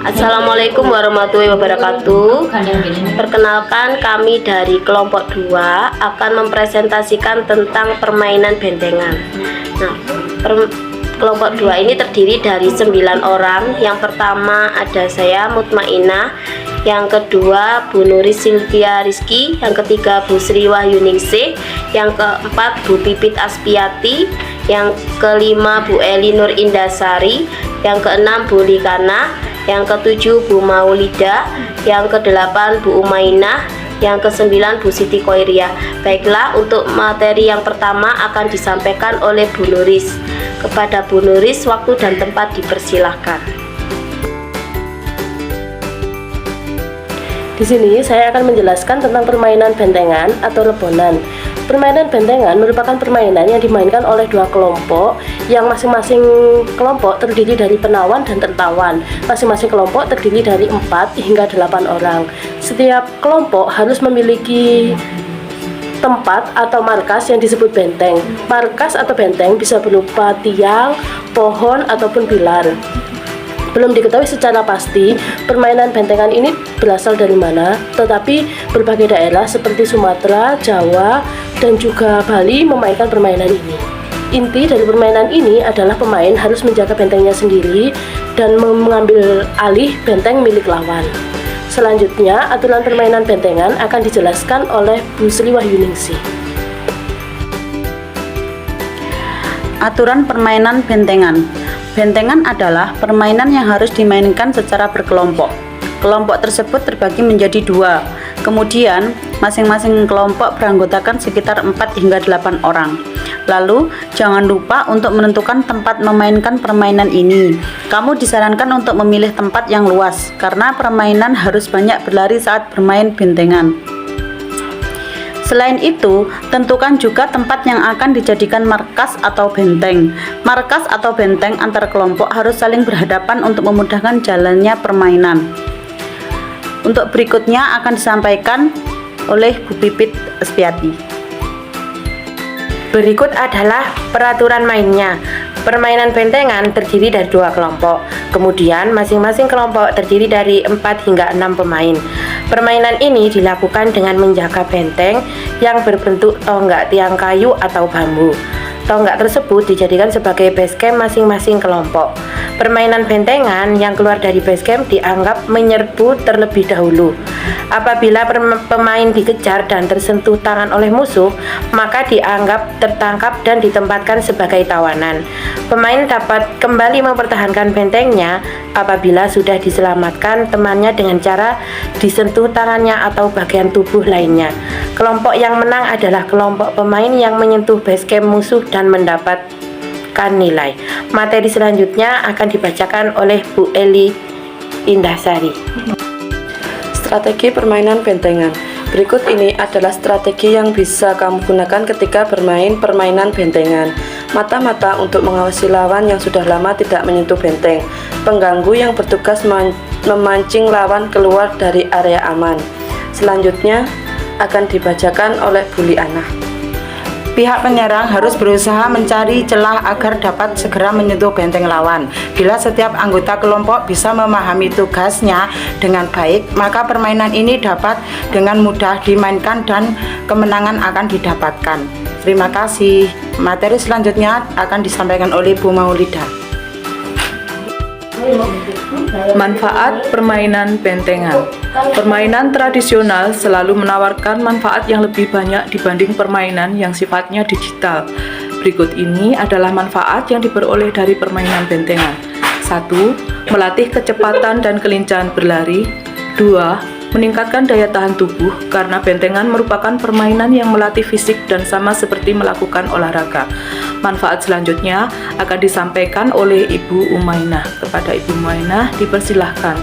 Assalamualaikum warahmatullahi wabarakatuh. Perkenalkan, kami dari kelompok 2 akan mempresentasikan tentang permainan bentengan. Nah, kelompok 2 ini terdiri dari 9 orang. Yang pertama ada saya, Mutmainah. Yang kedua Bu Nuris Silvia Rizky. Yang ketiga Bu Sri Wahyuningsih. Yang keempat Bu Pipit Aspiati. Yang kelima Bu Eli Nur Indasari. Yang keenam Bu Likana. Yang ketujuh Bu Maulida. Yang kedelapan Bu Umainah. Yang kesembilan Bu Siti Koiria. Baiklah, untuk materi yang pertama akan disampaikan oleh Bu Nuris. Kepada Bu Nuris, waktu dan tempat dipersilahkan. Di sini saya akan menjelaskan tentang permainan bentengan atau lebonan. Permainan bentengan merupakan permainan yang dimainkan oleh dua kelompok, yang masing-masing kelompok terdiri dari penawan dan tertawan. Masing-masing kelompok terdiri dari 4 hingga 8 orang. Setiap kelompok harus memiliki tempat atau markas yang disebut benteng. Markas atau benteng bisa berupa tiang, pohon, ataupun pilar. Belum diketahui secara pasti permainan bentengan ini berasal dari mana, tetapi berbagai daerah seperti Sumatera, Jawa, dan juga Bali memainkan permainan ini. Inti dari permainan ini adalah pemain harus menjaga bentengnya sendiri dan mengambil alih benteng milik lawan. Selanjutnya, aturan permainan bentengan akan dijelaskan oleh Bu Sri Wahyuningsih. Aturan permainan bentengan. Bentengan adalah permainan yang harus dimainkan secara berkelompok. Kelompok tersebut terbagi menjadi 2. Kemudian, masing-masing kelompok beranggotakan sekitar 4 hingga 8 orang. Lalu, jangan lupa untuk menentukan tempat memainkan permainan ini. Kamu disarankan untuk memilih tempat yang luas, karena permainan harus banyak berlari saat bermain bentengan. Selain itu, tentukan juga tempat yang akan dijadikan markas atau benteng. Markas atau benteng antar kelompok harus saling berhadapan untuk memudahkan jalannya permainan. Untuk berikutnya akan disampaikan oleh Bu Pipit Aspiati. Berikut adalah peraturan mainnya. Permainan bentengan terdiri dari 2 kelompok. Kemudian masing-masing kelompok terdiri dari 4 hingga 6 pemain. Permainan ini dilakukan dengan menjaga benteng yang berbentuk tonggak tiang kayu atau bambu. Tonggak tersebut dijadikan sebagai base camp masing-masing kelompok. Permainan bentengan yang keluar dari base camp dianggap menyerbu terlebih dahulu. Apabila pemain dikejar dan tersentuh tangan oleh musuh, maka dianggap tertangkap dan ditempatkan sebagai tawanan. Pemain dapat kembali mempertahankan bentengnya apabila sudah diselamatkan temannya dengan cara disentuh tangannya atau bagian tubuh lainnya. Kelompok yang menang adalah kelompok pemain yang menyentuh base camp musuh dan mendapatkan nilai. Materi selanjutnya akan dibacakan oleh Bu Eli Indasari. Strategi permainan bentengan. Berikut ini adalah strategi yang bisa kamu gunakan ketika bermain permainan bentengan. Mata-mata untuk mengawasi lawan yang sudah lama tidak menyentuh benteng. Pengganggu yang bertugas memancing lawan keluar dari area aman. Selanjutnya akan dibacakan oleh Bu Liana. Pihak penyerang harus berusaha mencari celah agar dapat segera menyentuh benteng lawan. Bila setiap anggota kelompok bisa memahami tugasnya dengan baik, maka permainan ini dapat dengan mudah dimainkan dan kemenangan akan didapatkan. Terima kasih. Materi selanjutnya akan disampaikan oleh Bu Maulida. Manfaat permainan bentengan. Permainan tradisional selalu menawarkan manfaat yang lebih banyak dibanding permainan yang sifatnya digital. Berikut ini adalah manfaat yang diperoleh dari permainan bentengan. 1. Melatih kecepatan dan kelincahan berlari. 2. Meningkatkan daya tahan tubuh, karena bentengan merupakan permainan yang melatih fisik dan sama seperti melakukan olahraga. Manfaat selanjutnya akan disampaikan oleh Ibu Umainah. Kepada Ibu Umainah, dipersilahkan.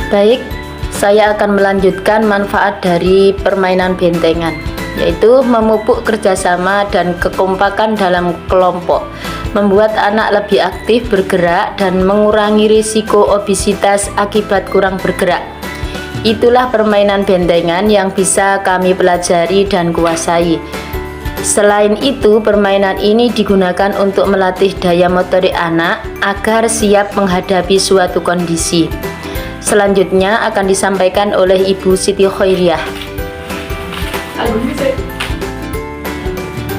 Baik, saya akan melanjutkan manfaat dari permainan bentengan, yaitu memupuk kerjasama dan kekompakan dalam kelompok, membuat anak lebih aktif bergerak dan mengurangi risiko obesitas akibat kurang bergerak. Itulah permainan bentengan yang bisa kami pelajari dan kuasai. Selain itu, permainan ini digunakan untuk melatih daya motorik anak agar siap menghadapi suatu kondisi. Selanjutnya akan disampaikan oleh Ibu Siti Khairiah.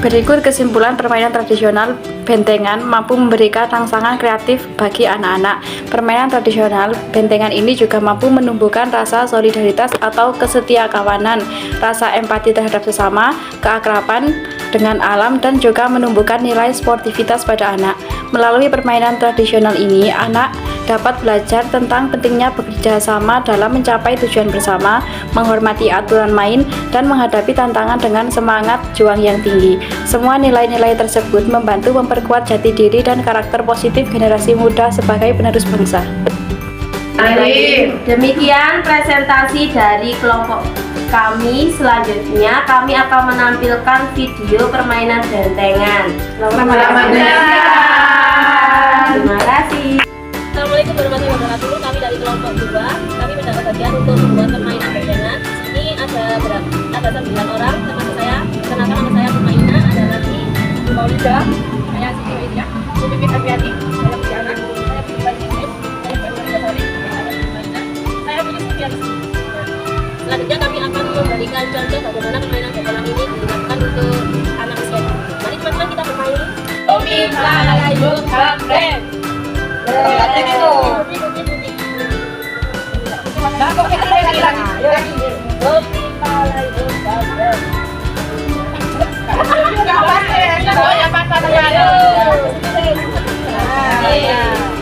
Berikut kesimpulan permainan tradisional bentengan mampu memberikan rangsangan kreatif bagi anak-anak. Permainan tradisional bentengan ini juga mampu menumbuhkan rasa solidaritas atau kesetiakawanan, rasa empati terhadap sesama, keakraban dengan alam, dan juga menumbuhkan nilai sportivitas pada anak. Melalui permainan tradisional ini, anak dapat belajar tentang pentingnya bekerja sama dalam mencapai tujuan bersama, menghormati aturan main, dan menghadapi tantangan dengan semangat juang yang tinggi. Semua nilai-nilai tersebut membantu memperkuat jati diri dan karakter positif generasi muda sebagai penerus bangsa. Demikian presentasi dari kelompok kami. Selanjutnya kami akan menampilkan video permainan bentengan. Selamat Terima kasih. Assalamualaikum warahmatullahi wabarakatuh. Kami dari kelompok 2, kami mendapat bagian untuk membuat permainan bentengan. Ini ada 9 orang termasuk saya. Kenalkan nama saya Permaina, ada lagi Bu Maulida, saya Siti Widya, Bu Pipit Apriati, saya Pujiana, saya Pujian Isis, saya Pujian Dasari, saya Pujian Sufian. Selanjutnya kami akan memberikan contoh bagaimana permainan bentengan ini digunakan untuk anak usia dini. Mari teman-teman kita bermain. Omi Malayuk Keren. Ayo.